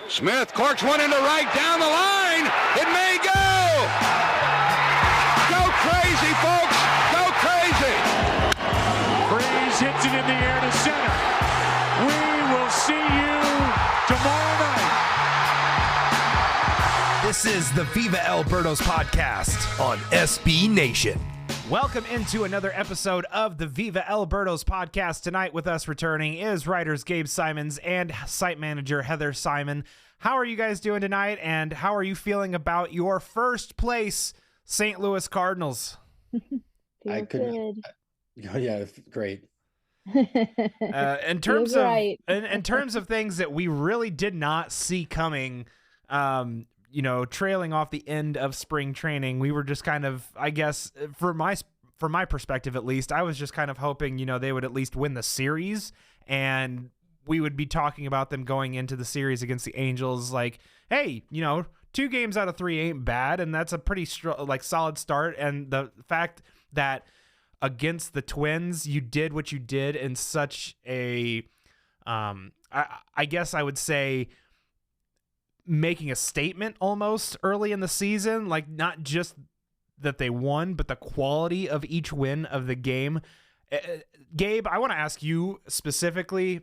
Smith corks one into right, down the line. It may go. Go crazy, folks. Go crazy. Breeze hits it in the air to center. We will see you tomorrow night. This is the Viva Alberto's podcast on SB Nation. Welcome into another episode of the Viva Alberto's podcast. Tonight with us returning is writers Gabe Simons and site manager Heather Simon. How are you guys doing tonight, and how are you feeling about your first place St. Louis Cardinals? I couldn't. Yeah, great. In terms of in terms of things that we really did not see coming, trailing off the end of spring training, we were just kind of, I guess, from my perspective at least, I was just kind of hoping, they would at least win the series, and we would be talking about them going into the series against the Angels like, hey, 2 games out of 3 ain't bad, and that's a pretty solid start. And the fact that against the Twins, you did what you did in such a, I guess I would say, making a statement almost early in the season, like not just that they won, but the quality of each win of the game. Gabe, I want to ask you specifically,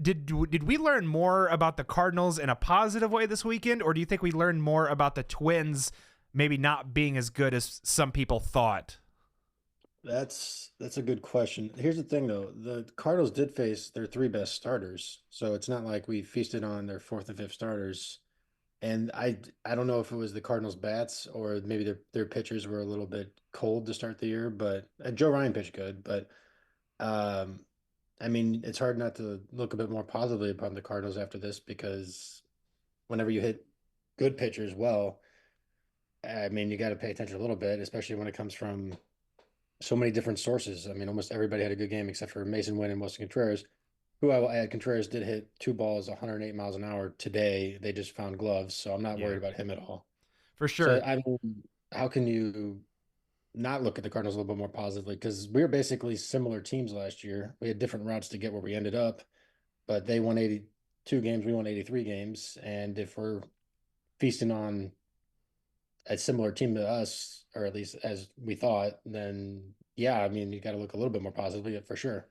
did we learn more about the Cardinals in a positive way this weekend, or do you think we learned more about the Twins maybe not being as good as some people thought? That's a good question. Here's the thing, though. The Cardinals did face their 3 best starters, so it's not like we feasted on their 4th and 5th starters. And I don't know if it was the Cardinals' bats or maybe their pitchers were a little bit cold to start the year, but Joe Ryan pitched good. But, it's hard not to look a bit more positively upon the Cardinals after this, because whenever you hit good pitchers well, you got to pay attention a little bit, especially when it comes from so many different sources. Almost everybody had a good game except for Mason Wynn and Wilson Contreras, who I will add, Contreras did hit 2 balls 108 miles an hour today. They just found gloves, so I'm not worried about him at all. For sure. So, how can you not look at the Cardinals a little bit more positively? Because we were basically similar teams last year. We had different routes to get where we ended up, but they won 82 games, we won 83 games, and if we're feasting on a similar team to us, or at least as we thought, then yeah, you got to look a little bit more positively for sure.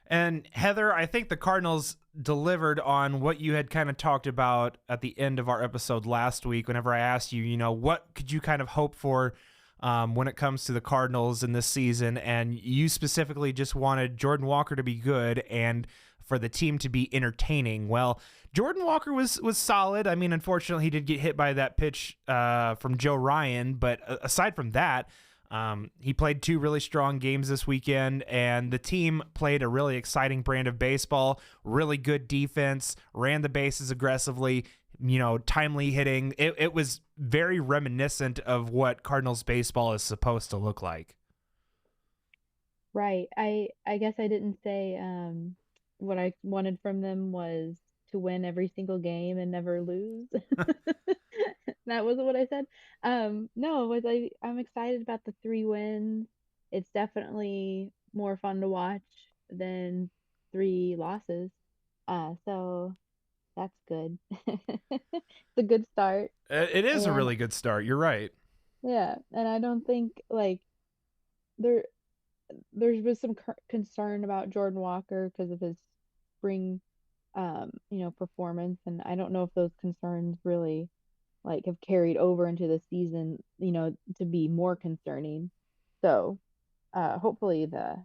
And Heather, I think the Cardinals delivered on what you had kind of talked about at the end of our episode last week, whenever I asked you, what could you kind of hope for when it comes to the Cardinals in this season? And you specifically just wanted Jordan Walker to be good and for the team to be entertaining. Well, Jordan Walker was solid. Unfortunately, he did get hit by that pitch from Joe Ryan. But aside from that, he played 2 really strong games this weekend, and the team played a really exciting brand of baseball, really good defense, ran the bases aggressively, timely hitting. It was very reminiscent of what Cardinals baseball is supposed to look like. Right. I guess I didn't say what I wanted from them was to win every single game and never lose. That wasn't what I said. No, it was I'm excited about the 3 wins. It's definitely more fun to watch than 3 losses. So that's good. It's a good start. It is a really good start. You're right. Yeah, and I don't think there was some concern about Jordan Walker because of his spring performance, and I don't know if those concerns really have carried over into the season, to be more concerning. So hopefully the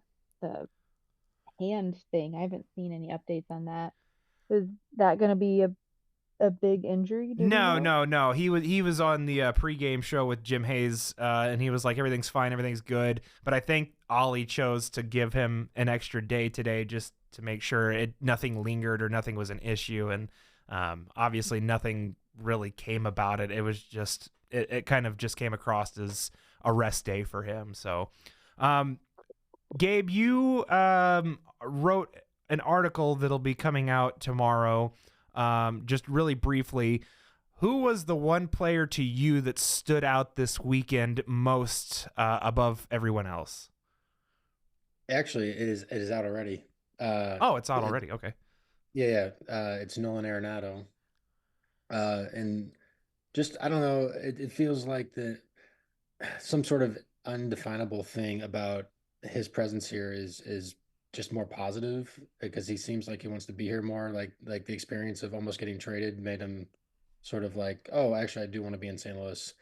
hand thing, I haven't seen any updates on that. Is that going to be a big injury? No. He was on the pregame show with Jim Hayes, and he was like, everything's fine, everything's good. But I think Ollie chose to give him an extra day today just to make sure nothing lingered or nothing was an issue. And obviously nothing really came about it. It was just it kind of just came across as a rest day for him. So Gabe, you wrote an article that'll be coming out tomorrow. Just really briefly, who was the one player to you that stood out this weekend most above everyone else? Actually, it is out already. It's out already. Okay. Yeah, it's Nolan Arenado. And just I don't know, it feels like some sort of undefinable thing about his presence here is just more positive because he seems like he wants to be here more. Like the experience of almost getting traded made him sort of like, oh, actually, I do want to be in St. Louis.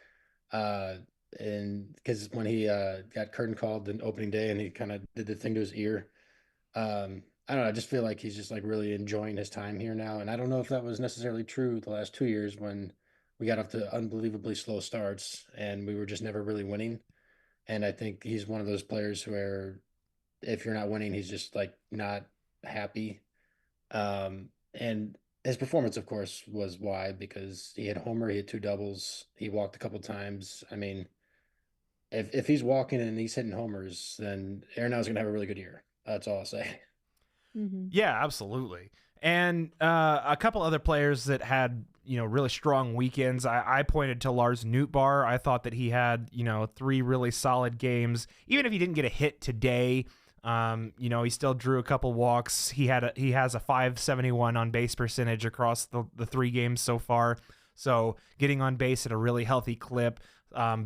Uh, and because when he got curtain called in opening day and he kind of did the thing to his ear, I don't know. I just feel like he's just like really enjoying his time here now. And I don't know if that was necessarily true the last 2 years when we got off to unbelievably slow starts and we were just never really winning. And I think he's one of those players where if you're not winning, he's just like not happy. And his performance, of course, was why because he had a homer, he had two doubles, he walked a couple times. I mean, if he's walking and he's hitting homers, then Arenado's gonna have a really good year. That's all I'll say. Mm-hmm. Yeah, absolutely. And a couple other players that had, really strong weekends. I pointed to Lars Nootbaar. I thought that he had, 3 really solid games. Even if he didn't get a hit today, he still drew a couple walks. He has a 571 on base percentage across the 3 games so far. So getting on base at a really healthy clip,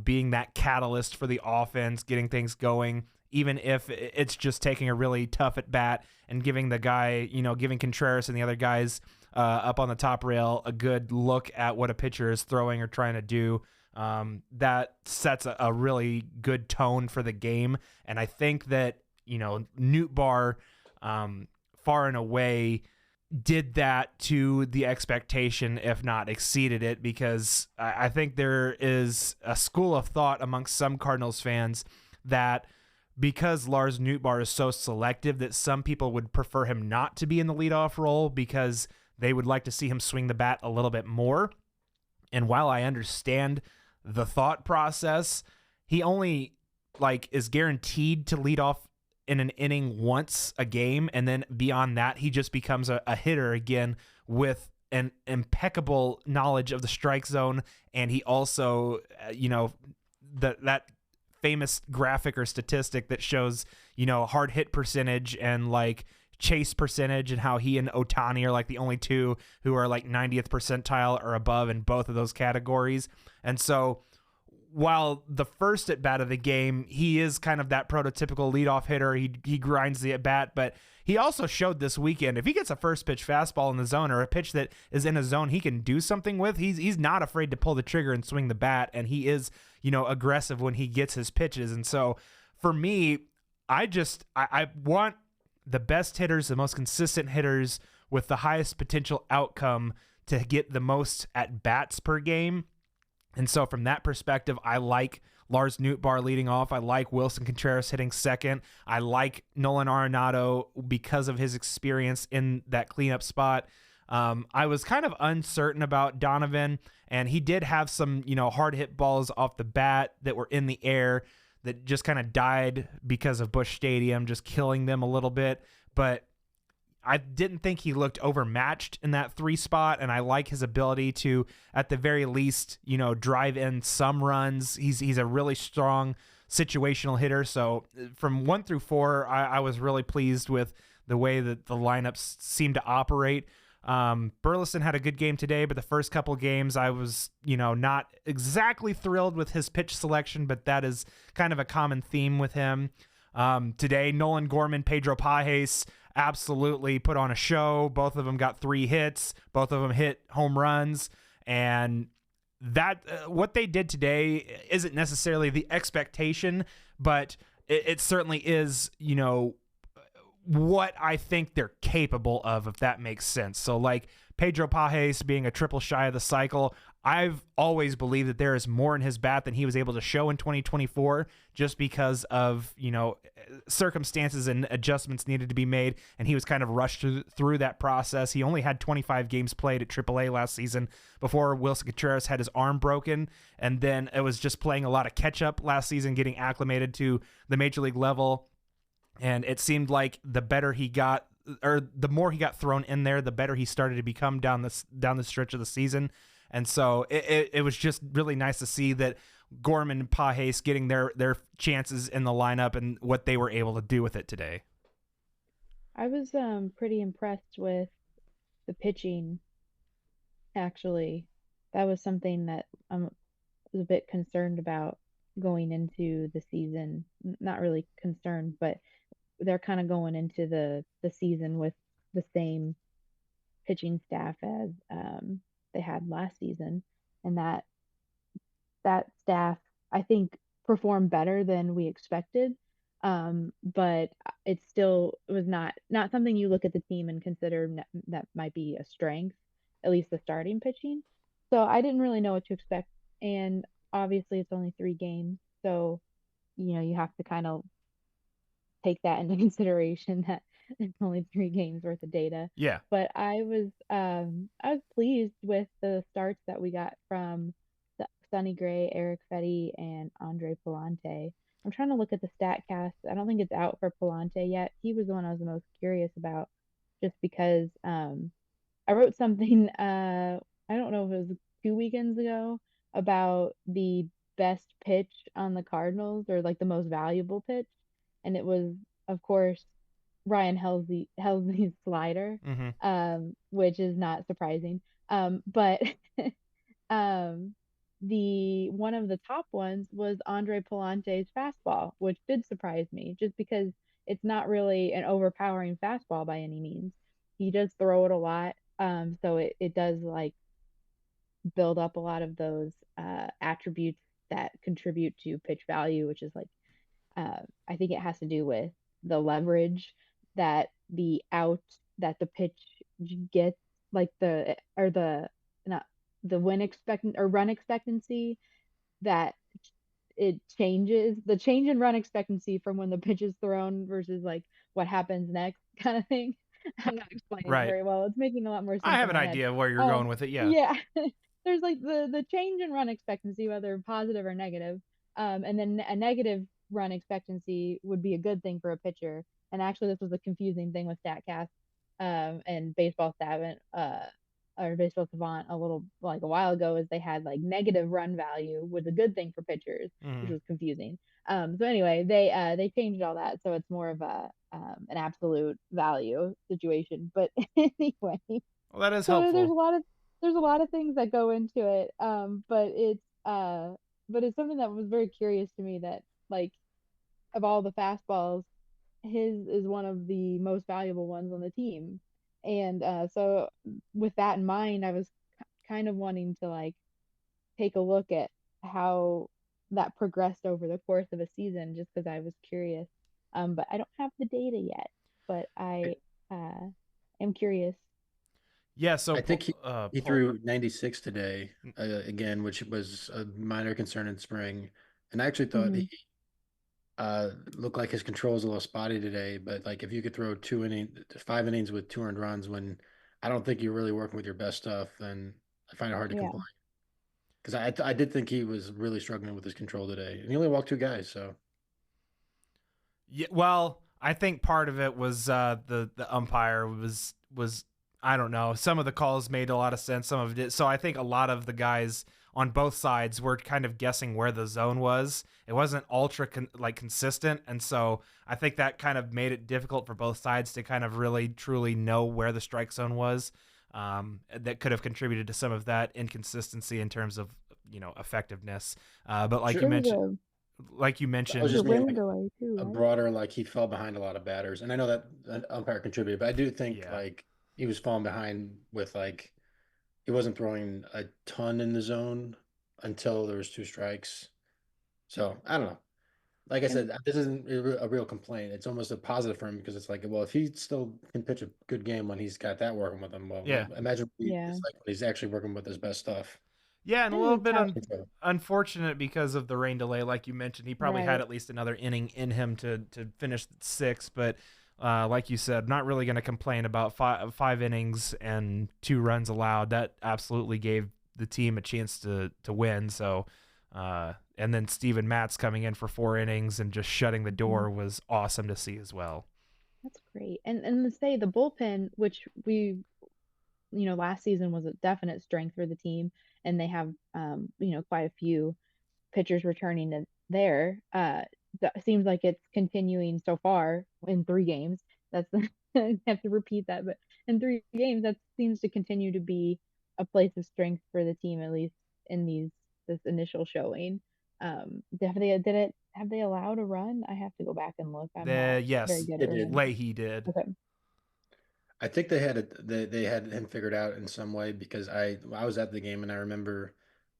being that catalyst for the offense, getting things going, even if it's just taking a really tough at bat and giving the guy, giving Contreras and the other guys up on the top rail a good look at what a pitcher is throwing or trying to do. That sets a really good tone for the game. And I think that, Nootbaar far and away did that to the expectation, if not exceeded it, because I think there is a school of thought amongst some Cardinals fans that because Lars Nootbaar is so selective that some people would prefer him not to be in the leadoff role because they would like to see him swing the bat a little bit more. And while I understand the thought process, he only is guaranteed to lead off in an inning once a game, and then beyond that, he just becomes a hitter again with an impeccable knowledge of the strike zone, and he also, that famous graphic or statistic that shows, hard hit percentage and chase percentage and how he and Ohtani are the only two who are 90th percentile or above in both of those categories. And so while the first at bat of the game, he is kind of that prototypical leadoff hitter. He grinds the at bat, but he also showed this weekend if he gets a first pitch fastball in the zone or a pitch that is in a zone he can do something with, he's not afraid to pull the trigger and swing the bat, and he is aggressive when he gets his pitches. And so for me, I want the best hitters, the most consistent hitters with the highest potential outcome to get the most at bats per game. And so from that perspective, I like Lars Nootbaar leading off. I like Wilson Contreras hitting second. I like Nolan Arenado because of his experience in that cleanup spot. I was kind of uncertain about Donovan, and he did have some, hard hit balls off the bat that were in the air that just kind of died because of Busch Stadium, just killing them a little bit. But I didn't think he looked overmatched in that 3 spot, and I like his ability to, at the very least, drive in some runs. He's a really strong situational hitter. So from 1 through 4, I was really pleased with the way that the lineups seemed to operate. Burleson had a good game today, but the first couple games I was, not exactly thrilled with his pitch selection, but that is kind of a common theme with him. Today, Nolan Gorman, Pedro Pajes absolutely put on a show. Both of them got 3 hits. Both of them hit home runs. And that what they did today isn't necessarily the expectation, but it certainly is, what I think they're capable of, if that makes sense. So Pedro Pajes being a triple shy of the cycle, I've always believed that there is more in his bat than he was able to show in 2024 just because of, circumstances and adjustments needed to be made, and he was kind of rushed through that process. He only had 25 games played at AAA last season before Wilson Contreras had his arm broken, and then it was just playing a lot of catch-up last season, getting acclimated to the major league level, and it seemed like the better he got, or the more he got thrown in there, the better he started to become down the stretch of the season. And so it was just really nice to see that Gorman and Pajes getting their chances in the lineup and what they were able to do with it today. I was pretty impressed with the pitching, actually, that was something that I was a bit concerned about going into the season. Not really concerned, but they're kind of going into the season with the same pitching staff as they had last season, and that staff, I think, performed better than we expected. But it still was not something you look at the team and consider that might be a strength, at least the starting pitching. So I didn't really know what to expect, and obviously it's only 3 games, so you have to kind of take that into consideration that it's only 3 games worth of data. Yeah. But I was pleased with the starts that we got from Sonny Gray, Eric Fetty, and Andre Palante. I'm trying to look at the stat cast. I don't think it's out for Palante yet. He was the one I was the most curious about, just because I wrote something I don't know if it was 2 weekends ago, about the best pitch on the Cardinals, or like the most valuable pitch, and it was, of course, Ryan Helsley's slider, Mm-hmm. which is not surprising. But the one of the top ones was Andre Palante's fastball, which did surprise me, just because it's not really an overpowering fastball by any means. He does throw it a lot, so it does like build up a lot of those attributes that contribute to pitch value, which is like, I think it has to do with the leverage that the pitch gets, like the not the run expectancy, that it changes, the change in run expectancy from when the pitch is thrown versus like what happens next, kind of thing. I'm not explaining it Right. very well. It's making a lot more sense I have in an my head. idea where you're going with it. Yeah. Yeah. There's like the change in run expectancy, whether positive or negative. And then a negative run expectancy would be a good thing for a pitcher. And actually, this was a confusing thing with StatCast and Baseball Savant, or Baseball Savant, a while ago, is they had like negative run value was a good thing for pitchers, which was confusing. So anyway, they changed all that, so it's more of an absolute value situation. But anyway, Well, that is so helpful. there's a lot of things that go into it. But it's something that was very curious to me, that like, of all the fastballs, his is one of the most valuable ones on the team. And so with that in mind, I was kind of wanting to like take a look at how that progressed over the course of a season, just because I was curious. But I don't have the data yet, but I am curious. Yeah, so I think he threw 96 today, again, which was a minor concern in spring. And I actually thought he looked like his control is a little spotty today. But like, if you could throw 5 innings with 2 earned runs, when I don't think you're really working with your best stuff, then I find it hard to complain. Because I did think he was really struggling with his control today, and he only walked 2 guys. So yeah, well, I think part of it was the umpire was I don't know. Some of the calls made a lot of sense. Some of it did. So I think a lot of the guys on both sides were kind of guessing where the zone was. It wasn't ultra consistent. And so I think that kind of made it difficult for both sides to kind of really, truly know where the strike zone was. That could have contributed to some of that inconsistency in terms of, effectiveness. But like you mentioned, I was just meaning a broader, like, he fell behind a lot of batters. And I know that an umpire contributed, but I do think like he was falling behind with, like, he wasn't throwing a ton in the zone until there was 2 strikes. So I don't know. Like I said, this isn't a real complaint. It's almost a positive for him, because it's like, well, if he still can pitch a good game when he's got that working with him, well, imagine it's like when he's actually working with his best stuff. Yeah, and a little bit unfortunate because of the rain delay, like you mentioned. He probably had at least another inning in him to finish 6, but like you said, not really going to complain about 5 innings and 2 runs allowed. That absolutely gave the team a chance to win. So, and then Steven Matz coming in for 4 innings and just shutting the door was awesome to see as well. That's great. And to say the bullpen, which last season was a definite strength for the team, and they have quite a few pitchers returning to there. That seems like it's continuing so far in 3 games. That's I have to repeat that, but in 3 games. That seems to continue to be a place of strength for the team, at least in this initial showing. Have they allowed a run? I have to go back and look. I'm not very Yes, good They at did. remembering. Leahy did. Okay. I think they had him figured out in some way because I was at the game and I remember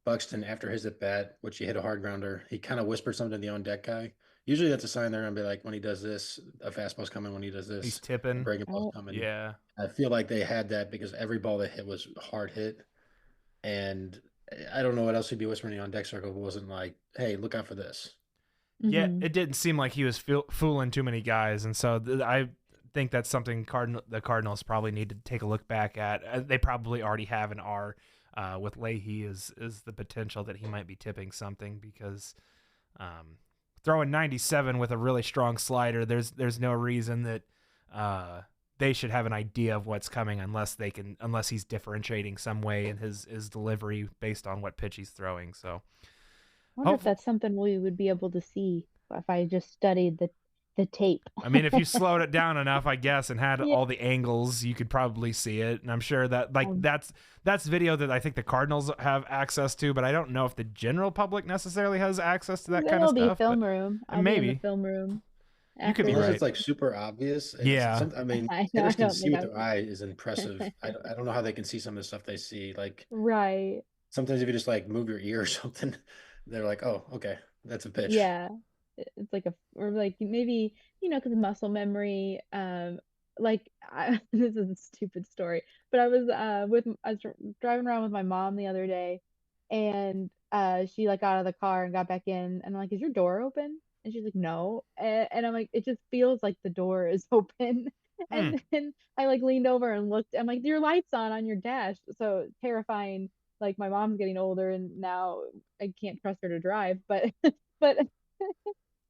Buxton after his at bat, which he hit a hard grounder, he kind of whispered something to the on deck guy. Usually that's a sign they're gonna be like, when he does this, a fastball's coming. When he does He's this, a tipping. breaking ball's Oh, coming. Yeah. I feel like they had that because every ball they hit was hard hit, and I don't know what else he'd be whispering on deck circle, but wasn't like, hey, look out for this. Yeah, mhm. it didn't seem like he was fooling too many guys, and so I think that's something the Cardinals probably need to take a look back at. They probably already have an R with Leahy is the potential that he might be tipping something because throwing 97 with a really strong slider, there's no reason that they should have an idea of what's coming unless he's differentiating some way in his delivery based on what pitch he's throwing. So. I wonder if that's something we would be able to see if I just studied the tape. I mean, if you slowed it down enough, I guess, and had Yeah. all the angles, you could probably see it. And I'm sure that Um, that's video that I think the Cardinals have access to, but I don't know if the general public necessarily has access to that kind of There'll stuff. be film but room. I'll be in maybe. the film room. You could be Unless right. it's like super obvious. Yeah. I mean, I know, I hitters can don't see think with I their eye is impressive. I don't know how they can see some of the stuff they see. Like Right. sometimes if you just like move your ear or something, they're like, oh, okay, that's a pitch. Yeah. It's like or like maybe, because muscle memory, this is a stupid story, but I was driving around with my mom the other day, and she like got out of the car and got back in, and I'm like, is your door open? And she's like, no. And I'm like, it just feels like the door is open. And then I like leaned over and looked. I'm like, your light's on your dash. So terrifying. Like my mom's getting older and now I can't trust her to drive. But but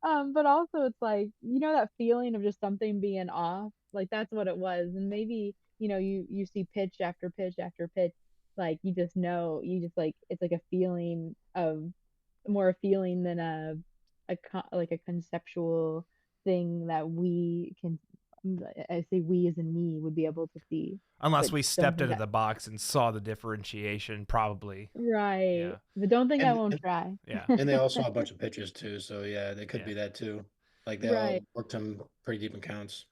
but also it's like, that feeling of just something being off. Like that's what it was. And maybe, you see pitch after pitch after pitch. Like you just know, like it's like a feeling of more a feeling than like a conceptual thing that we can, I say we as in me, would be able to see. Unless But we don't stepped think into the box and saw the differentiation, probably. right. Yeah. But don't think I And- won't and- try. Yeah. And they all saw a bunch of pitches too, so yeah, they could Yeah. be that too. Like they Right. all worked him pretty deep in counts.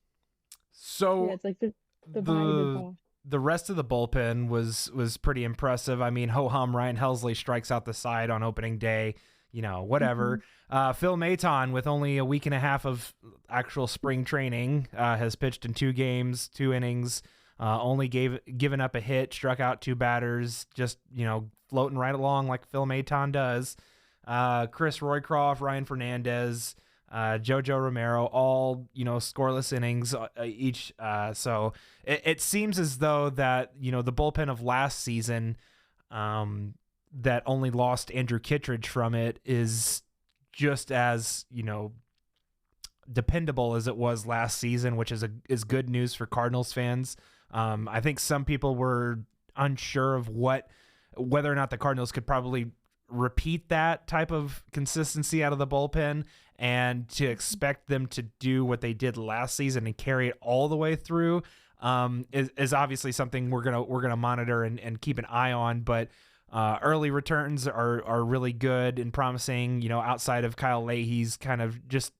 So Yeah, it's like the vibe is off. the rest of the bullpen was pretty impressive. I mean, ho-hum, Ryan Helsley strikes out the side on opening day. Whatever. Phil Maton, with only a week and a half of actual spring training, has pitched in 2 games, 2 innings, only given up a hit, struck out 2 batters, just, floating right along like Phil Maton does. Chris Roycroft, Ryan Fernandez, Jojo Romero, all, scoreless innings each. So it seems as though that, the bullpen of last season, that only lost Andrew Kittredge from it, is just as, dependable as it was last season, which is good news for Cardinals fans. I think some people were unsure of whether or not the Cardinals could probably repeat that type of consistency out of the bullpen, and to expect them to do what they did last season and carry it all the way through is obviously something we're gonna monitor and keep an eye on. But early returns are really good and promising. Outside of Kyle Leahy's kind of just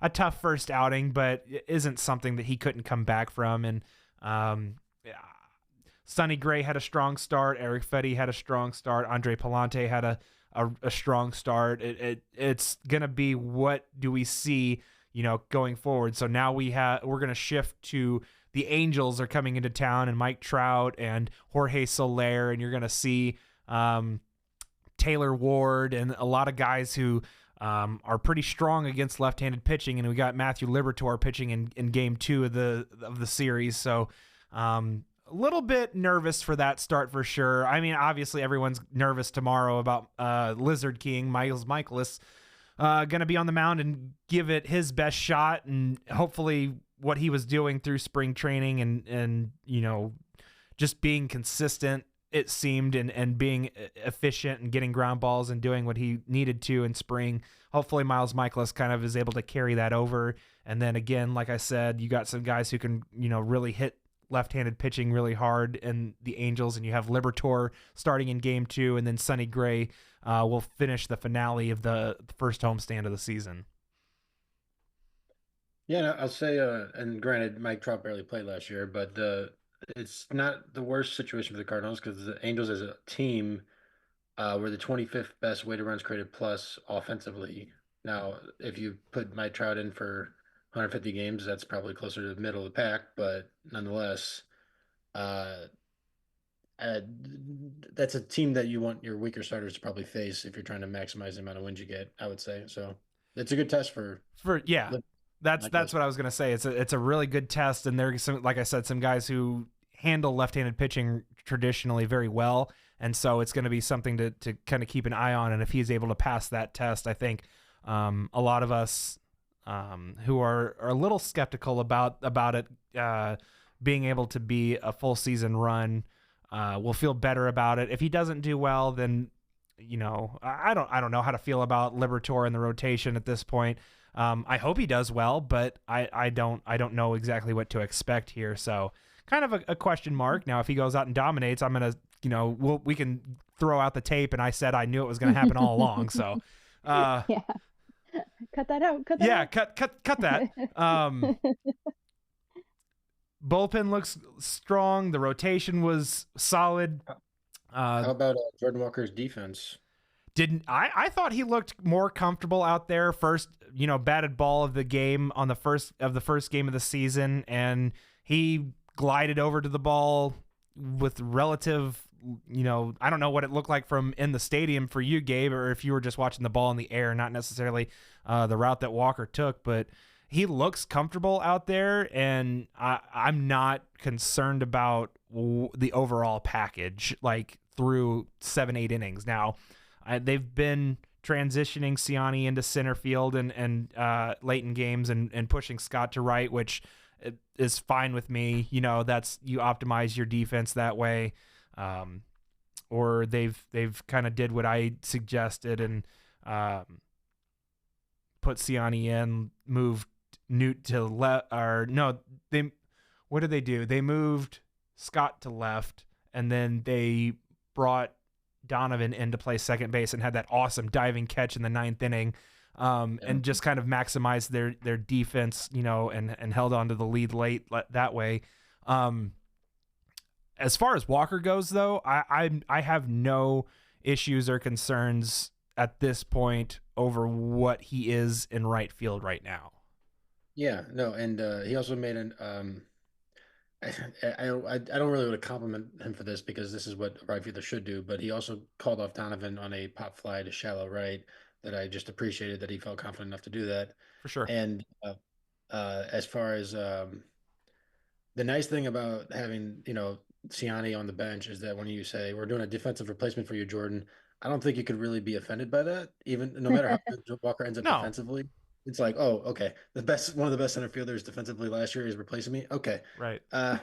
a tough first outing, but it isn't something that he couldn't come back from. And Sonny Gray had a strong start. Eric Fetty had a strong start. Andre Palante had a strong start. It's gonna be, what do we see, going forward. So now we're gonna shift to the Angels are coming into town, and Mike Trout and Jorge Soler, and you're gonna see Taylor Ward and a lot of guys who are pretty strong against left-handed pitching, and we got Matthew Liberatore pitching in game 2 of the series. So a little bit nervous for that start for sure. I mean, obviously everyone's nervous tomorrow about Lizard King Miles Michaelis going to be on the mound and give it his best shot, and hopefully what he was doing through spring training and just being consistent, it seemed, and being efficient and getting ground balls and doing what he needed to in spring. Hopefully Miles Michaelis kind of is able to carry that over. And then again, like I said, you got some guys who can, really hit left-handed pitching really hard in the Angels, and you have Liberatore starting in Game 2, and then Sonny Gray will finish the finale of the first homestand of the season. Yeah, no, I'll say, and granted, Mike Trout barely played last year, but it's not the worst situation for the Cardinals because the Angels as a team were the 25th best weighted runs created plus offensively. Now, if you put Mike Trout in for 150 games, that's probably closer to the middle of the pack, but nonetheless, uh, uh, that's a team that you want your weaker starters to probably face if you're trying to maximize the amount of wins you get, I would say. So it's a good test for yeah. That's what I was gonna say. It's a really good test, and there's some, like I said, some guys who handle left-handed pitching traditionally very well, and so it's going to be something to kind of keep an eye on. And if he's able to pass that test, I think a lot of us who are a little skeptical about it being able to be a full season run will feel better about it. If he doesn't do well, then I don't know how to feel about Liberatore in the rotation at this point. I hope he does well, but I don't know exactly what to expect here. So kind of a question mark. Now, if he goes out and dominates, I'm going to, we can throw out the tape. And I said, I knew it was going to happen all along. So, yeah, cut that out. Cut that out. Cut that. Bullpen looks strong. The rotation was solid. How about Jordan Walker's defense? I thought he looked more comfortable out there. First, batted ball of the game on the first game of the season, and he glided over to the ball with relative, I don't know what it looked like from in the stadium for you, Gabe, or if you were just watching the ball in the air, not necessarily the route that Walker took, but he looks comfortable out there, and I'm not concerned about the overall package, like through 7-8 innings. Now, they've been transitioning Siani into center field and late in games and pushing Scott to right, which is fine with me. That's, you optimize your defense that way. Or they've kind of did what I suggested and put Siani in, moved Newt to left, or no, what did they do? They moved Scott to left, and then they brought Donovan in to play second base and had that awesome diving catch in the 9th inning, and just kind of maximized their defense, and held on to the lead late that way. As far as Walker goes, though, I have no issues or concerns at this point over what he is in right field right now. Yeah, no, and he also made an I don't really want to compliment him for this because this is what a right fielder should do, but he also called off Donovan on a pop fly to shallow right that I just appreciated that he felt confident enough to do that. For sure. And as far as the nice thing about having, Siani on the bench is that when you say we're doing a defensive replacement for you, Jordan, I don't think you could really be offended by that, even no matter how good Walker ends up defensively. It's like, oh, okay. One of the best center fielders defensively last year is replacing me. Okay. Right. I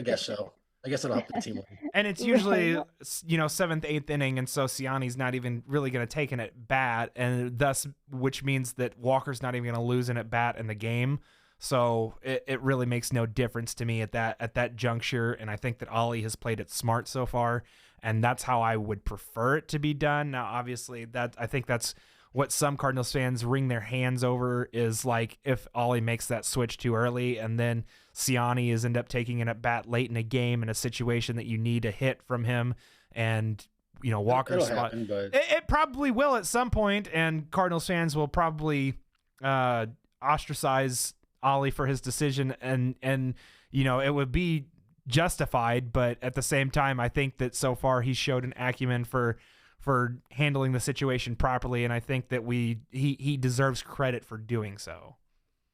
guess so. I guess it'll help the team win. And it's usually, 7th, 8th inning. And so Siani's not even really going to take an at bat. And thus, which means that Walker's not even going to lose an at bat in the game. So it really makes no difference to me at that juncture. And I think that Ollie has played it smart so far. And that's how I would prefer it to be done. Now, obviously, I think that's what some Cardinals fans wring their hands over, is like if Ollie makes that switch too early and then Siani is end up taking an at bat late in a game in a situation that you need a hit from him, and Walker's spot. Happen, but... it probably will at some point, and Cardinals fans will probably ostracize Ollie for his decision, and it would be justified, but at the same time, I think that so far he's showed an acumen for handling the situation properly, and I think that he deserves credit for doing so.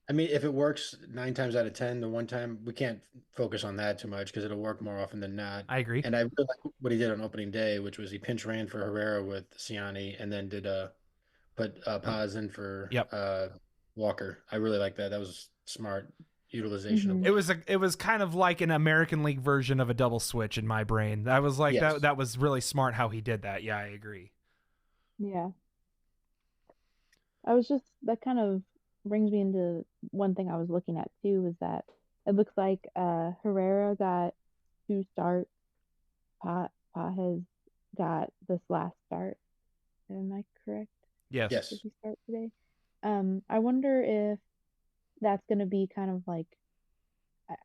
I mean, if it works 9 times out of 10, the one time, we can't focus on that too much because it'll work more often than not. I agree. And I really like what he did on opening day, which was he pinch ran for Herrera with Siani and then did put Paz in for Walker. I really like that. That was smart utilization. Mm-hmm. It was kind of like an American League version of a double switch in my brain. I was like, yes. that was really smart how he did that. Yeah, I agree. Yeah. That kind of brings me into one thing I was looking at too, is that it looks like Herrera got 2 starts. Pages got this last start. Am I correct? Yes. Yes. Did he start today? I wonder if that's going to be kind of like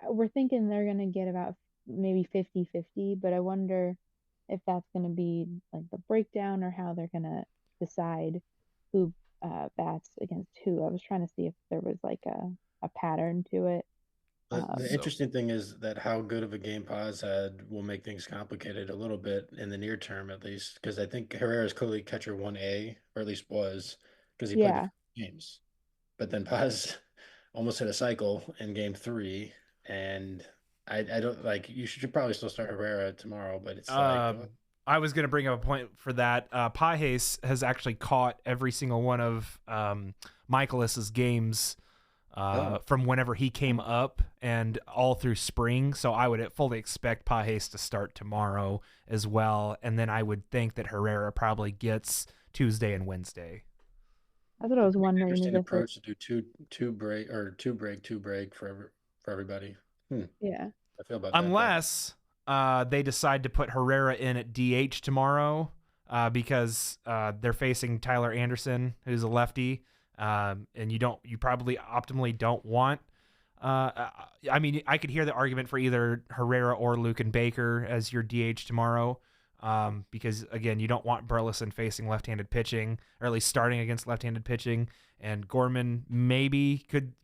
we're thinking they're going to get about maybe 50-50, but I wonder if that's going to be like the breakdown or how they're going to decide who bats against who. I was trying to see if there was like a pattern to it. But the So- interesting thing is that how good of a game Paz had will make things complicated a little bit in the near term, at least, because I think Herrera's clearly catcher 1A, or at least was, because he played Yeah. the games. But then Paz almost hit a cycle in game 3, and I don't like. You should probably still start Herrera tomorrow, but it's like I was going to bring up a point for that. Pages has actually caught every single one of Michaelis's games from whenever he came up and all through spring. So I would fully expect Pages to start tomorrow as well. And then I would think that Herrera probably gets Tuesday and Wednesday. That's what I was wondering. interesting approach to do two break for everybody. Yeah. I feel about Unless they decide to put Herrera in at DH tomorrow because they're facing Tyler Anderson, who's a lefty, and you probably optimally don't want. I mean, I could hear the argument for either Herrera or Lucan Baker as your DH tomorrow. Because again, you don't want Burleson facing left-handed pitching, or at least starting against left-handed pitching, and Gorman maybe could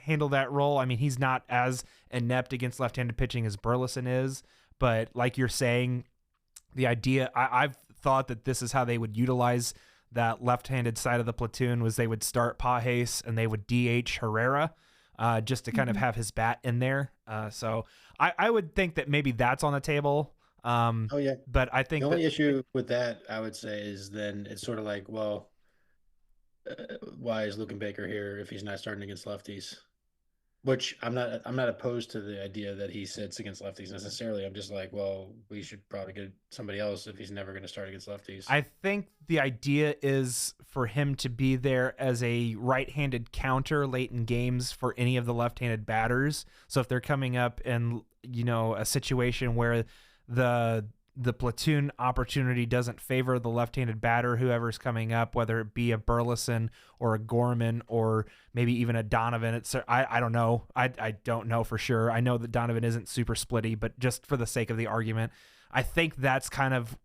handle that role. I mean, he's not as inept against left-handed pitching as Burleson is, but like you're saying, the idea I've thought that this is how they would utilize that left-handed side of the platoon was they would start Pages and they would DH Herrera just to kind of have his bat in there. So I would think that maybe that's on the table. But I think the only issue with that, I would say, is then it's sort of like, well, why is Lucan Baker here if he's not starting against lefties? Which I'm not opposed to the idea that he sits against lefties necessarily. I'm just like, well, we should probably get somebody else if he's never going to start against lefties. I think the idea is for him to be there as a right-handed counter late in games for any of the left-handed batters. So if they're coming up in, a situation where the platoon opportunity doesn't favor the left-handed batter, whoever's coming up, whether it be a Burleson or a Gorman or maybe even a Donovan. I don't know. I don't know for sure. I know that Donovan isn't super splitty, but just for the sake of the argument, I think that's kind of,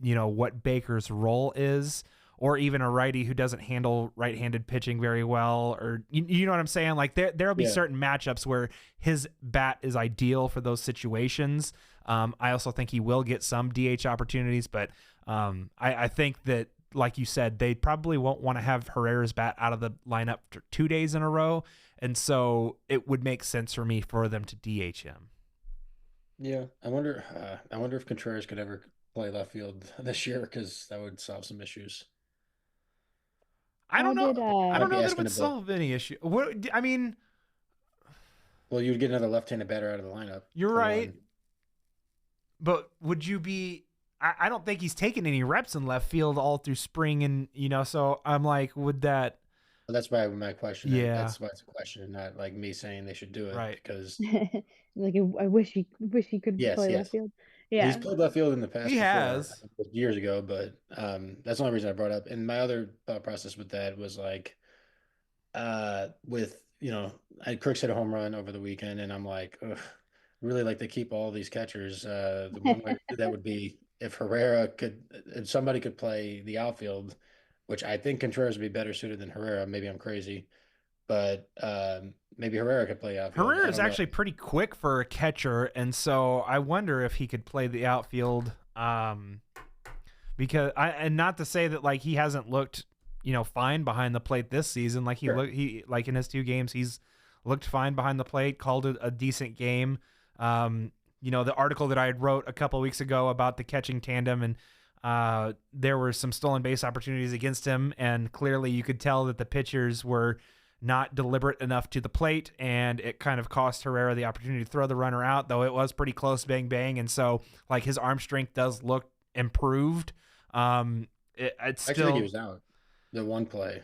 what Baker's role is, or even a righty who doesn't handle right-handed pitching very well, or you know what I'm saying? Like there'll be certain matchups where his bat is ideal for those situations. I also think he will get some DH opportunities, but I think that, like you said, they probably won't want to have Herrera's bat out of the lineup for 2 days in a row, and so it would make sense for me for them to DH him. Yeah, I wonder if Contreras could ever play left field this year, because that would solve some issues. I don't know that it would asking solve any issue. What I mean, well, you'd get another left-handed batter out of the lineup. You're right. But would you be I don't think he's taken any reps in left field all through spring, and so I'm like, would that Well, that's why my question. Yeah. That's why it's a question, not like me saying they should do it. Right. Because Like I wish he could play left field. Yeah. he's played left field in the past. He before, has. I think it was years ago, but that's the only reason I brought it up. And my other thought process with that was like, with Crooks hit a home run over the weekend, and I'm like, ugh, really like to keep all these catchers. The one way to do that would be if somebody could play the outfield, which I think Contreras would be better suited than Herrera. Maybe I'm crazy, but maybe Herrera could play outfield. Herrera is actually pretty quick for a catcher, and so I wonder if he could play the outfield. Because and not to say that like he hasn't looked, fine behind the plate this season. Like he like in his 2 games, he's looked fine behind the plate, called it a decent game. The article that I had wrote a couple of weeks ago about the catching tandem, and there were some stolen base opportunities against him, and clearly you could tell that the pitchers were not deliberate enough to the plate, and it kind of cost Herrera the opportunity to throw the runner out, though it was pretty close, bang, bang. And so like his arm strength does look improved. It's I still think he was out the one play.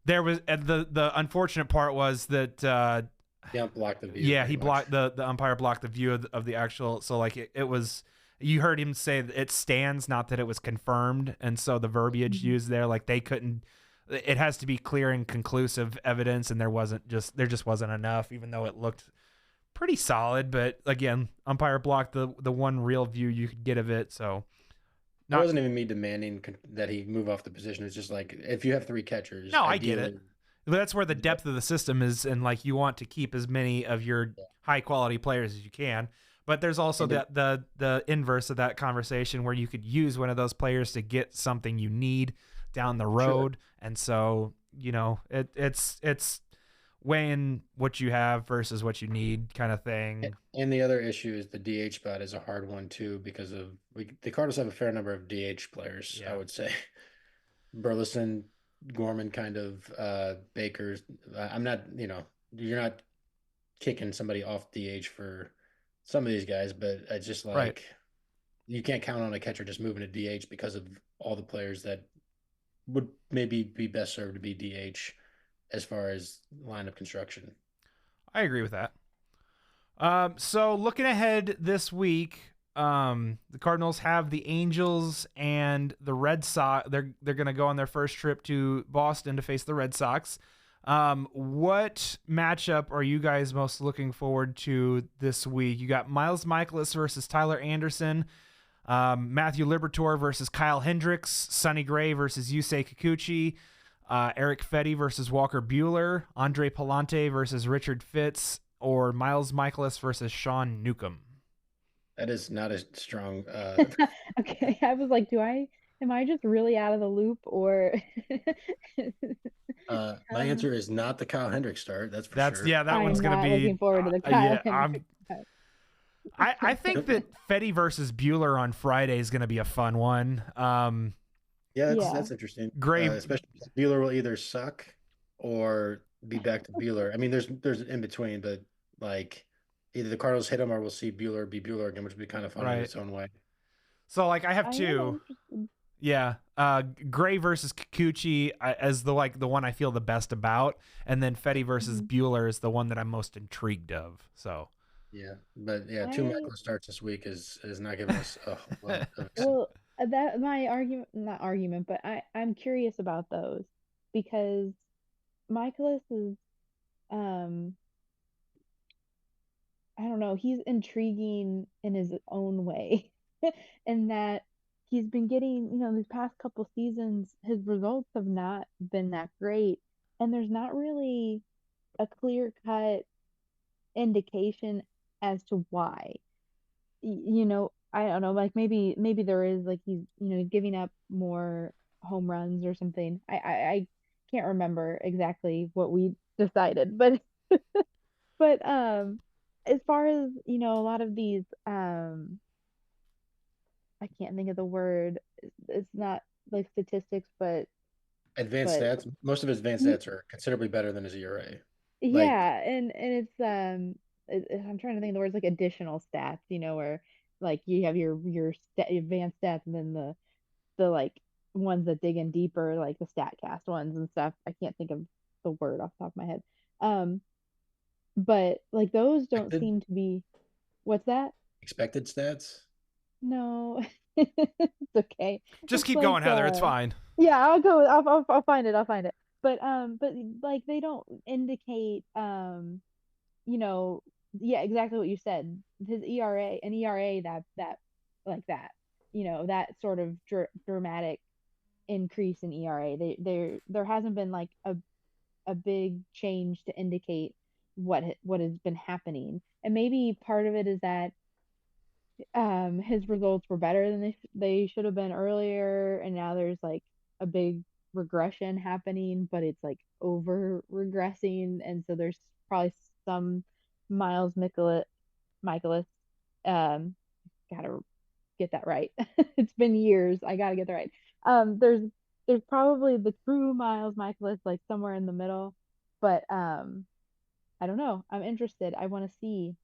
there was the unfortunate part was that The ump blocked the view. Yeah, pretty he much. blocked the umpire blocked the view of the actual. So like it was. You heard him say that it stands, not that it was confirmed, and so the verbiage used there, like they couldn't. It has to be clear and conclusive evidence, and there just wasn't enough, even though it looked pretty solid. But again, umpire blocked the one real view you could get of it. So It wasn't even me demanding that he move off the position. It's just like if you have 3 catchers. No, I get it. But that's where the depth of the system is, and like you want to keep as many of your high quality players as you can. But there's also the inverse of that conversation where you could use one of those players to get something you need down the road. Sure. And so, it's weighing what you have versus what you need kind of thing. And the other issue is the DH spot is a hard one too, because of the Cardinals have a fair number of DH players, I would say. Burleson, Gorman, kind of, Bakers. I'm not, you're not kicking somebody off DH for some of these guys, but it's just like you can't count on a catcher just moving to DH because of all the players that would maybe be best served to be DH as far as lineup construction. I agree with that. So looking ahead this week, the Cardinals have the Angels and the Red Sox. They're going to go on their first trip to Boston to face the Red Sox. What matchup are you guys most looking forward to this week? You got Miles Mikolas versus Tyler Anderson, Matthew Liberatore versus Kyle Hendricks, Sonny Gray versus Yusei Kikuchi, Eric Fetty versus Walker Buehler, Andre Palante versus Richard Fitz, or Miles Mikolas versus Sean Newcomb. That is not a strong. Okay, I was like, am I just really out of the loop, or? My answer is not the Kyle Hendricks start. That's for sure. Yeah, that one's going to be. Looking forward to the Kyle Hendricks start. I think that Fetty versus Buehler on Friday is going to be a fun one. That's interesting. Great, especially Buehler will either suck or be back to Buehler. I mean, there's in between, but like either the Cardinals hit him or we'll see Buehler be Buehler again, which would be kind of fun in its own way. So like I have two. Yeah, Gray versus Kikuchi as the one I feel the best about, and then Fetty versus Buehler is the one that I'm most intrigued of. So. Yeah, but 2 Mikolas starts this week is not giving us a whole lot of well, that my argument, not argument, but I'm curious about those because Mikolas is, I don't know, he's intriguing in his own way, in that he's been getting, these past couple seasons, his results have not been that great, and there's not really a clear-cut indication as to why. I don't know, like maybe there is, like he's giving up more home runs or something. I can't remember exactly what we decided, but but as far as a lot of these I can't think of the word. It's not like statistics, but advanced stats. Most of his advanced stats are considerably better than his ERA. Yeah, and it's I'm trying to think of the words, like additional stats, where like you have your advanced stats, and then the like ones that dig in deeper, like the StatCast ones and stuff. I can't think of the word off the top of my head. But like those don't seem to be. What's that? Expected stats? No, it's okay. Just keep going, Heather. It's fine. Yeah, I'll go. I'll find it. But like they don't indicate exactly what you said. His ERA, an ERA that like that, that sort of dramatic increase in ERA. There hasn't been like a big change to indicate what has been happening, and maybe part of it is that his results were better than they should have been earlier, and now there's like a big regression happening, but it's like over regressing, and so there's probably some Miles Mikolas, gotta get that right. It's been years. I gotta get that right. There's probably the true Miles Mikolas like somewhere in the middle, but I don't know. I'm interested. I want to see.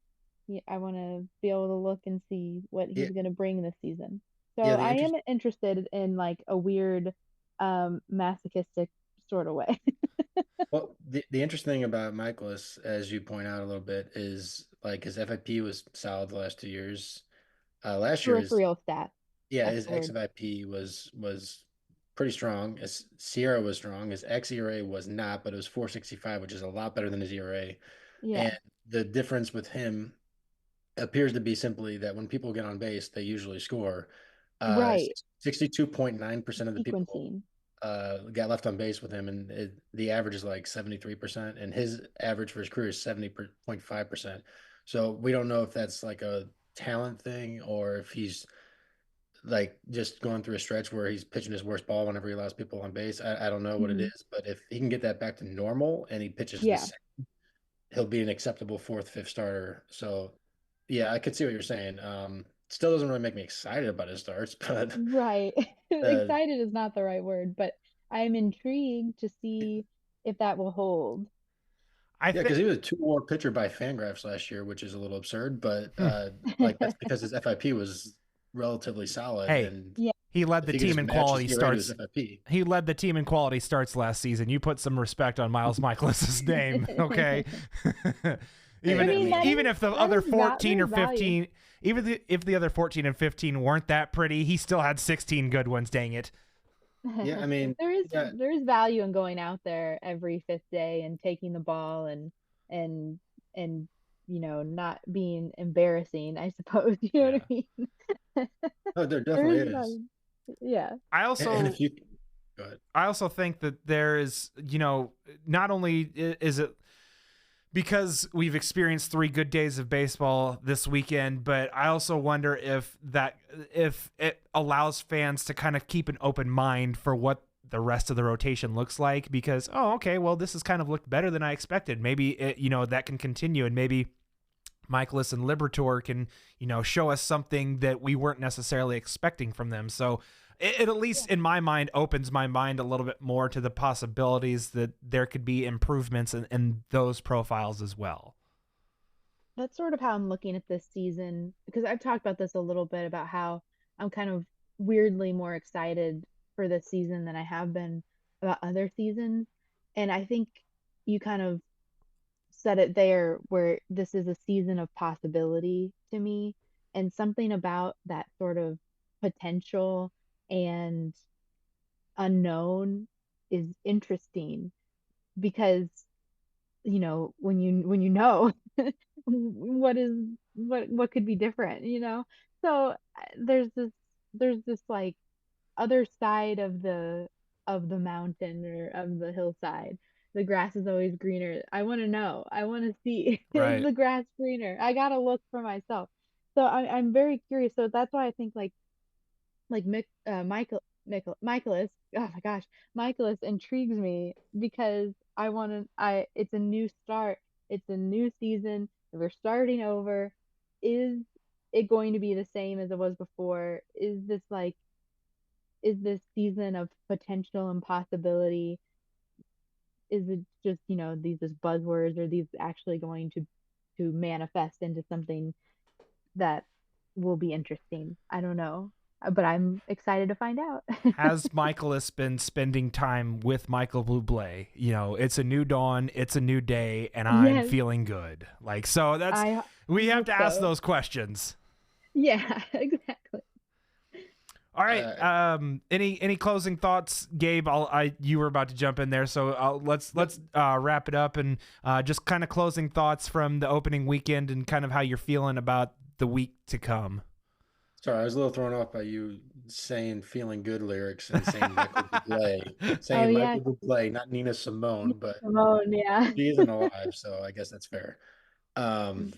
I want to be able to look and see what he's going to bring this season. So I am interested in like a weird masochistic sort of way. Well, the interesting thing about Michaelis, as you point out a little bit, is like his FIP was solid the last 2 years. Last year his Peripheral stats. yeah, That's his the word. xFIP was pretty strong. His Sierra was strong. His xERA was not, but it was 4.65, which is a lot better than his ERA. And Yeah. the difference with him appears to be simply that when people get on base, they usually score. Uh, Right. 62.9% of the people Sequencing. got left on base with him, and the average is like 73%, and his average for his career is 70.5%. So we don't know if that's like a talent thing or if he's like just going through a stretch where he's pitching his worst ball whenever he allows people on base. I don't know what it Hmm. is, but if he can get that back to normal and he pitches the Yeah. same, he'll be an acceptable fourth, fifth starter. So yeah, I could see what you're saying. Still doesn't really make me excited about his starts, but Right. uh, Excited is not the right word, but I'm intrigued to see if that will hold. I yeah, think because he was a two-WAR pitcher by Fangraphs last year, which is a little absurd, but hmm, like that's because his FIP was relatively solid, hey, and Yeah. he led if the he could team just in match his quality ERA to his starts. FIP, He led the team in quality starts last season. You put some respect on Miles Michaelis's name, okay? I hey, I mean, mean, Even if the that other is 14 or there's value. 15, if the other 14 and 15 weren't that pretty, he still had 16 good ones, dang it. yeah, I mean, There is yeah, there is value in going out there every fifth day and taking the ball and and not being embarrassing, I suppose. You know what Yeah. I mean? no, there There definitely is is, value. Yeah. I and also if you go ahead. I also think that there is, not only is it because we've experienced 3 good days of baseball this weekend, but I also wonder if it allows fans to kind of keep an open mind for what the rest of the rotation looks like, because okay, well, this has kind of looked better than I expected. Maybe that can continue, and maybe Michaelis and Liberatore can show us something that we weren't necessarily expecting from them. So it at least in my mind opens my mind a little bit more to the possibilities that there could be improvements in those profiles as well. That's sort of how I'm looking at this season because I've talked about this a little bit about how I'm kind of weirdly more excited for this season than I have been about other seasons. And I think you kind of said it there where this is a season of possibility to me and something about that sort of potential and unknown is interesting because when you know what is what could be different. So there's this like other side of the mountain or of the hillside. The grass is always greener. I want to know. I want to see, is Right. the grass greener? I gotta look for myself. So I'm very curious. So that's why I think like Michaelis, oh my gosh, Michaelis intrigues me because it's a new start. It's a new season. We're starting over. Is it going to be the same as it was before? Is this season of potential and possibility? Is it just, these just buzzwords, or these actually going to manifest into something that will be interesting? I don't know, but I'm excited to find out. Has Michaelis been spending time with Michael Bublé? It's a new dawn, it's a new day, and I'm Yes, feeling good. Like, so I we have hope to ask so. those questions. Yeah, exactly. All right. Uh, Any closing thoughts, Gabe? You were about to jump in there, so let's wrap it up and just kind of closing thoughts from the opening weekend and kind of how you're feeling about the week to come. Sorry, I was a little thrown off by you saying "feeling good" lyrics and saying Michael Bublé, Oh saying yeah, Michael Bublé, not Nina Simone, but Simone, yeah. she isn't alive, so I guess that's fair. Um,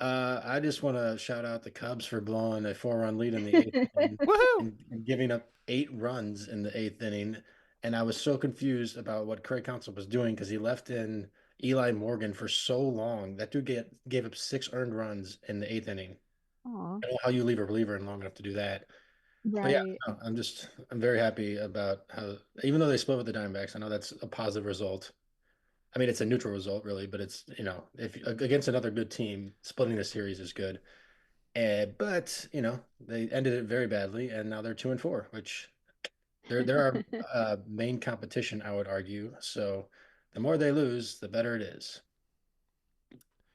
I just want to shout out the Cubs for blowing a 4-run lead in the eighth inning Woohoo! and giving up 8 runs in the eighth inning. And I was so confused about what Craig Counsell was doing because he left in Eli Morgan for so long. That dude gave up 6 earned runs in the eighth inning. Aw, I don't know how you leave a reliever in long enough to do that. But yeah, right. no, I'm very happy about how, even though they split with the Diamondbacks, I know that's a positive result. I mean, it's a neutral result, really, but it's, if against another good team, splitting the series is good. But they ended it very badly, and now they're 2-4, which They're our main competition, I would argue. So the more they lose, the better it is.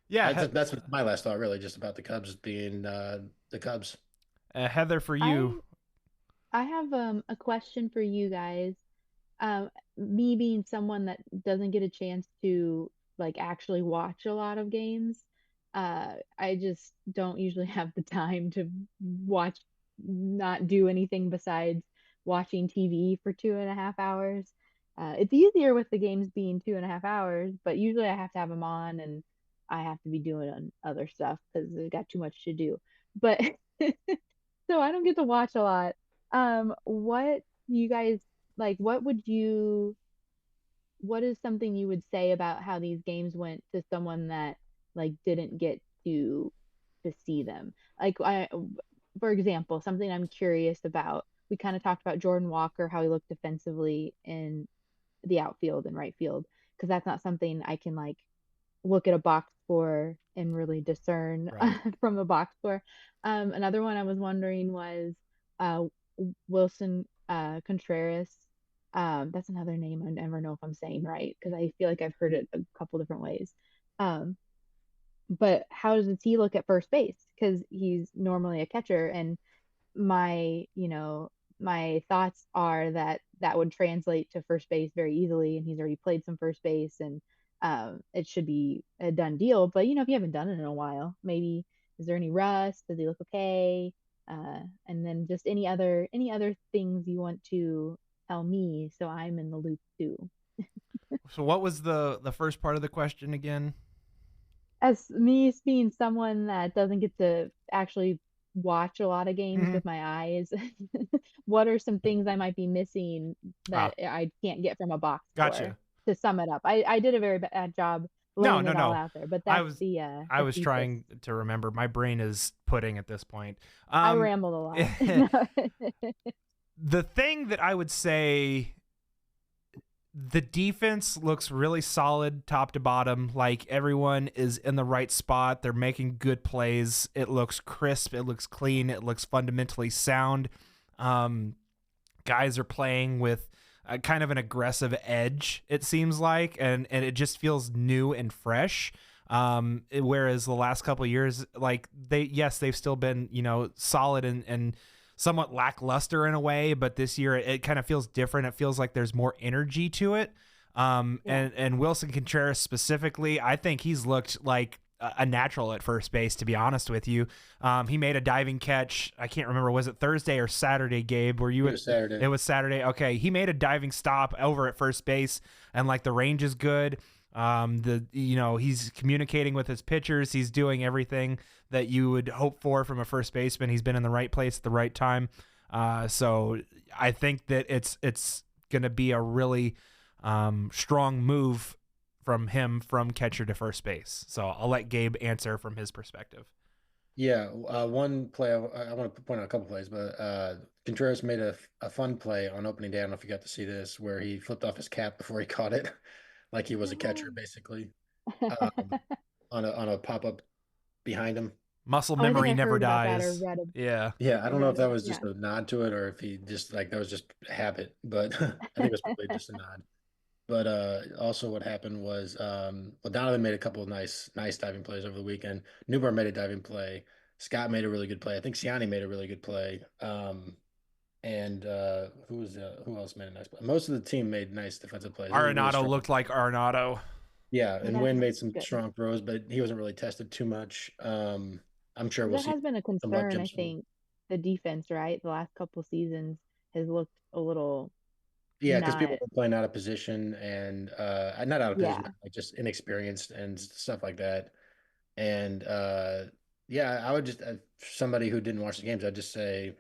Yeah, That's my last thought, really, just about the Cubs being the Cubs. Heather, for you. I have a question for you guys. Me being someone that doesn't get a chance to like actually watch a lot of games, I just don't usually have the time to watch, not do anything besides watching TV for 2.5 hours. It's easier with the games being 2.5 hours, but usually I have to have them on and I have to be doing other stuff because I've got too much to do. But so I don't get to watch a lot. What you guys like? What is something you would say about how these games went to someone that like didn't get to see them? Like for example, something I'm curious about. We kind of talked about Jordan Walker, how he looked defensively in the outfield and right field, because that's not something I can like look at a box score and really discern Right. from a box score. Another one I was wondering was uh, Wilson Contreras. That's another name I never know if I'm saying right because I feel like I've heard it a couple different ways. Um, but how does he look at first base? Because he's normally a catcher, and my thoughts are that that would translate to first base very easily, and he's already played some first base, and it should be a done deal. But if you haven't done it in a while, maybe is there any rust? Does he look okay? And then just any other things you want to tell me so I'm in the loop too. So what was the first part of the question again? As me being someone that doesn't get to actually watch a lot of games Mhm. with my eyes, what are some things I might be missing Ah, that I can't get from a box score? gotcha. To sum it up, I did a very bad job No, laying no, it all no. out there, but I that's was I the was thesis. trying to remember. My brain is pudding at this point. I rambled a lot. The thing that I would say, the defense looks really solid top to bottom. Like everyone is in the right spot. They're making good plays. It looks crisp. It looks clean. It looks fundamentally sound. Guys are playing with a kind of an aggressive edge, it seems like, and it just feels new and fresh. Whereas the last couple of years, like they've still been, solid and somewhat lackluster in a way, but this year it kind of feels different. It feels like there's more energy to it. Yeah. And Wilson Contreras specifically, I think he's looked like a natural at first base, to be honest with you. He made a diving catch. I can't remember, was it Thursday or Saturday, Gabe? Were you It was Saturday. It was Saturday. Okay. He made a diving stop over at first base, and like the range is good. He's communicating with his pitchers. He's doing everything that you would hope for from a first baseman. He's been in the right place at the right time. So I think that it's going to be a really strong move from him from catcher to first base. So I'll let Gabe answer from his perspective. Yeah, one play I want to point out a couple plays, but Contreras made a fun play on opening day. I don't know if you got to see this, where he flipped off his cap before he caught it, like he was a catcher, basically, on a pop up behind him. Muscle Oh, I think memory I never heard about that or dies. read Yeah. Yeah, I don't know if that was yeah. just a nod to it or if he just like that was just habit, but I think it was probably just a nod. But also what happened was well, Donovan made a couple of nice diving plays over the weekend. Newbar made a diving play. Scott made a really good play. I think Siani made a really good play. And who else made a nice play? Most of the team made nice defensive plays. It was really Arenado strong. looked like Arenado. Yeah, and That Wynn is made some good. strong throws, but he wasn't really tested too much. I'm sure we'll That see has been a some luck concern, I jumps from him. think. The defense, right? The last couple seasons has looked a little Yeah, because people not. were playing out of position and not out of Yeah. position, like just inexperienced and stuff like that. And yeah, I would just somebody who didn't watch the games, I'd just say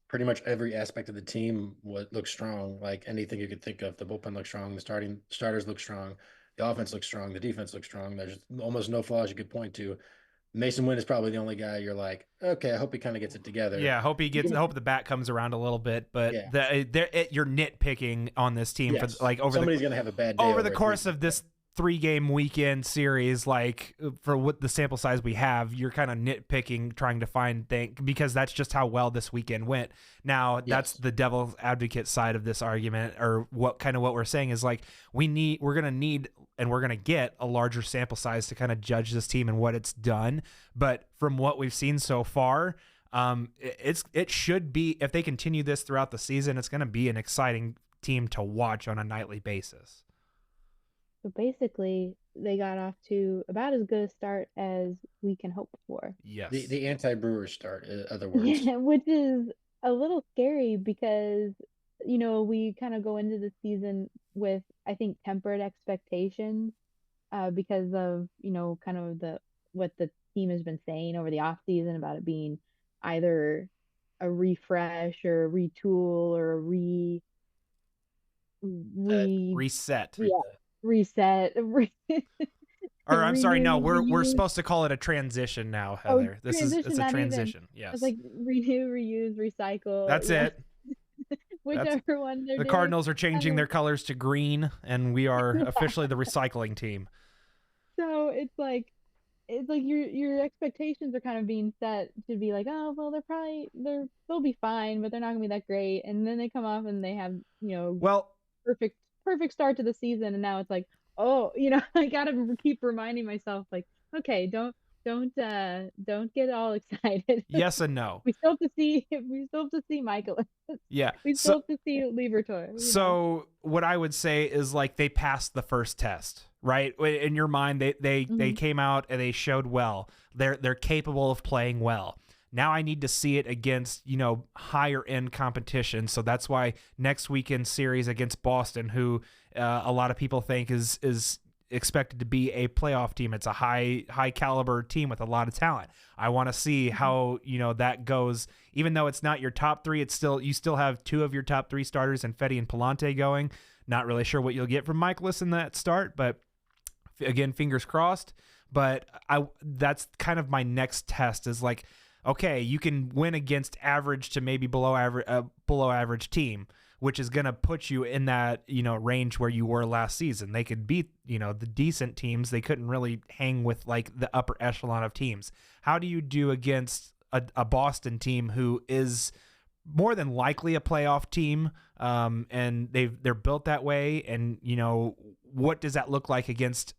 pretty much every aspect of the team looked strong. Like anything you could think of, the bullpen looked strong, the starters look strong, the offense looks strong, the defense looks strong. There's almost no flaws you could point to. Mason Wynn is probably the only guy you're like, okay, I hope he kind of gets it together. Yeah, I hope the bat comes around a little bit, but Yeah. you're nitpicking on this team Yes. for like Somebody's gonna have a bad day over over the it. course of this 3-game weekend series, like for what the sample size we have, you're kind of nitpicking, trying to find things, because that's just how well this weekend went. Now that's the devil's advocate side of this argument, or what we're saying is like, we're going to need, and we're going to get a larger sample size to kind of judge this team and what it's done. But from what we've seen so far, it should be, if they continue this throughout the season, it's going to be an exciting team to watch on a nightly basis. So basically, they got off to about as good a start as we can hope for. Yes. The anti-Brewers start, in other words. Yeah, which is a little scary because, we kind of go into the season with, I think, tempered expectations because of, kind of what the team has been saying over the off season about it being either a refresh or a retool or a reset. Yeah. Reset. Or I'm sorry, no, we're supposed to call it a transition now, Heather. It's a transition. Yes. It's like renew, reuse, recycle. That's it. Whichever one they're The doing. Cardinals are changing their colors to green, and we are officially the recycling team. So it's like your expectations are kind of being set to be like, oh well, they'll be fine, but they're not gonna be that great. And then they come off and they have perfect start to the season, and now it's like, oh, I gotta keep reminding myself, like, okay, don't get all excited. Yes and no. we still have to see Michael. Yeah, we still have to see Liebertor. So what I would say is, like, they passed the first test, right? In your mind, they came out and they showed well. They're capable of playing well. Now I need to see it against, higher end competition. So that's why next weekend series against Boston, who a lot of people think is expected to be a playoff team. It's a high caliber team with a lot of talent. I want to see how, that goes. Even though it's not your top three, you still have two of your top three starters in Fetty and Palante going. Not really sure what you'll get from Michaelis in that start, but again, fingers crossed. But that's kind of my next test is like, okay, you can win against average to maybe below average team, which is going to put you in that, range where you were last season. They could beat, the decent teams. They couldn't really hang with like the upper echelon of teams. How do you do against a Boston team who is more than likely a playoff team? And they're built that way. And, what does that look like against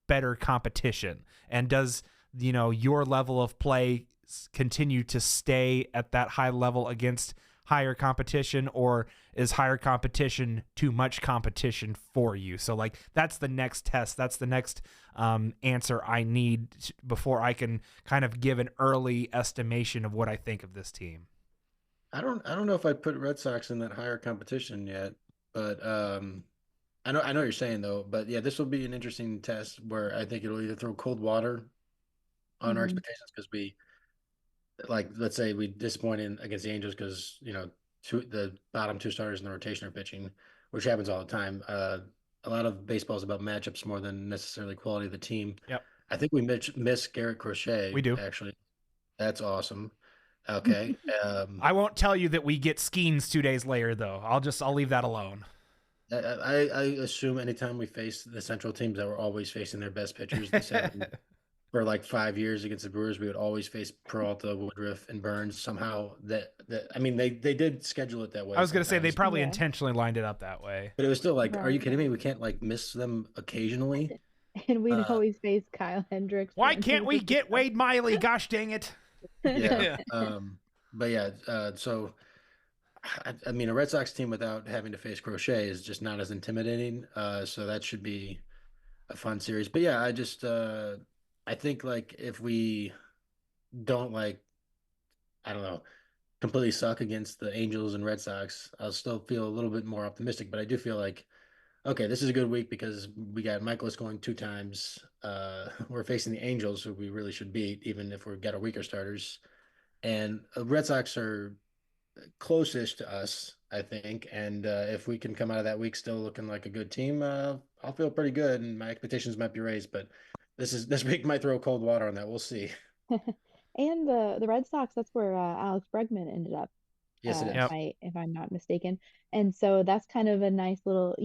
better competition? And does, your level of play continue to stay at that high level against higher competition, or is higher competition too much competition for you? So like, that's the next test. That's the next answer I need before I can kind of give an early estimation of what I think of this team. I don't know if I put Red Sox in that higher competition yet, but I know what you're saying though. But yeah, this will be an interesting test where I think it'll either throw cold water on our expectations, because let's say we disappointed against the Angels because the bottom two starters in the rotation are pitching, which happens all the time. A lot of baseball is about matchups more than necessarily quality of the team. Yep. I think we miss Garrett Crochet. We do, actually. That's awesome. Okay. I won't tell you that we get Skeens 2 days later though. I'll leave that alone. I assume anytime we face the Central teams that we're always facing their best pitchers. For like 5 years against the Brewers, we would always face Peralta, Woodruff, and Burns. Somehow they did schedule it that way. I was going to say they probably intentionally lined it up that way. But it was still like, are you kidding me? We can't like miss them occasionally. And we'd always face Kyle Hendricks. Why can't we get Wade Miley? Gosh dang it. Yeah. But yeah, so I mean, a Red Sox team without having to face Crochet is just not as intimidating. So that should be a fun series. But yeah, I think like if we don't completely suck against the Angels and Red Sox, I'll still feel a little bit more optimistic. But I do feel like, okay, this is a good week because we got Michaelis going 2 times. We're facing the Angels, who we really should beat, even if we've got our weaker starters. And Red Sox are closest to us, I think. And if we can come out of that week still looking like a good team, I'll feel pretty good, and my expectations might be raised. But this week might throw cold water on that. We'll see. And the Red Sox, that's where Alex Bregman ended up. Yes, it is. Yep. if I'm not mistaken. And so that's kind of a nice little,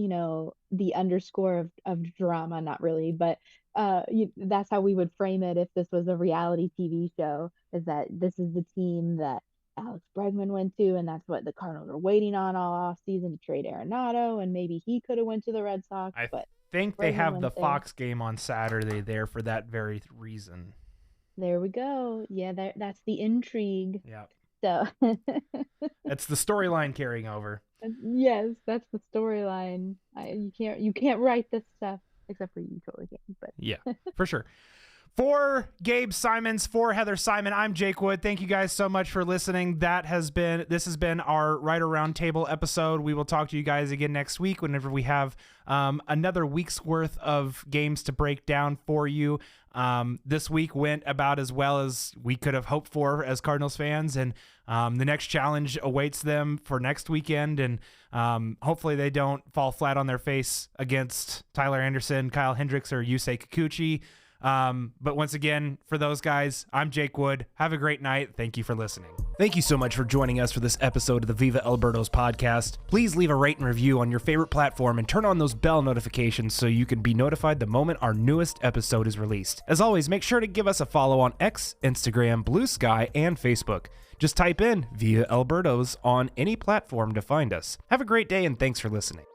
the underscore of drama, not really, but that's how we would frame it if this was a reality TV show, is that this is the team that Alex Bregman went to, and that's what the Cardinals are waiting on all off season, to trade Arenado, and maybe he could have went to the Red Sox, I but think they Bregman have went the there. Fox game on Saturday there for that very reason. There we go. Yeah, that's the intrigue. Yeah. So That's the storyline carrying over. yes, that's the storyline. You can't write this stuff, except for you totally can. But Yeah, for sure. For Gabe Simons, for Heather Simon, I'm Jake Wood. Thank you guys so much for listening. This has been our Writer Roundtable episode. We will talk to you guys again next week whenever we have another week's worth of games to break down for you. This week went about as well as we could have hoped for as Cardinals fans, and the next challenge awaits them for next weekend, and hopefully they don't fall flat on their face against Tyler Anderson, Kyle Hendricks, or Yusei Kikuchi. But once again, for those guys, I'm Jake Wood. Have a great night. Thank you for listening. Thank you so much for joining us for this episode of the Viva Alberto's podcast. Please leave a rate and review on your favorite platform and turn on those bell notifications so you can be notified the moment our newest episode is released. As always, make sure to give us a follow on X, Instagram, Blue Sky, and Facebook. Just type in Viva Alberto's on any platform to find us. Have a great day and thanks for listening.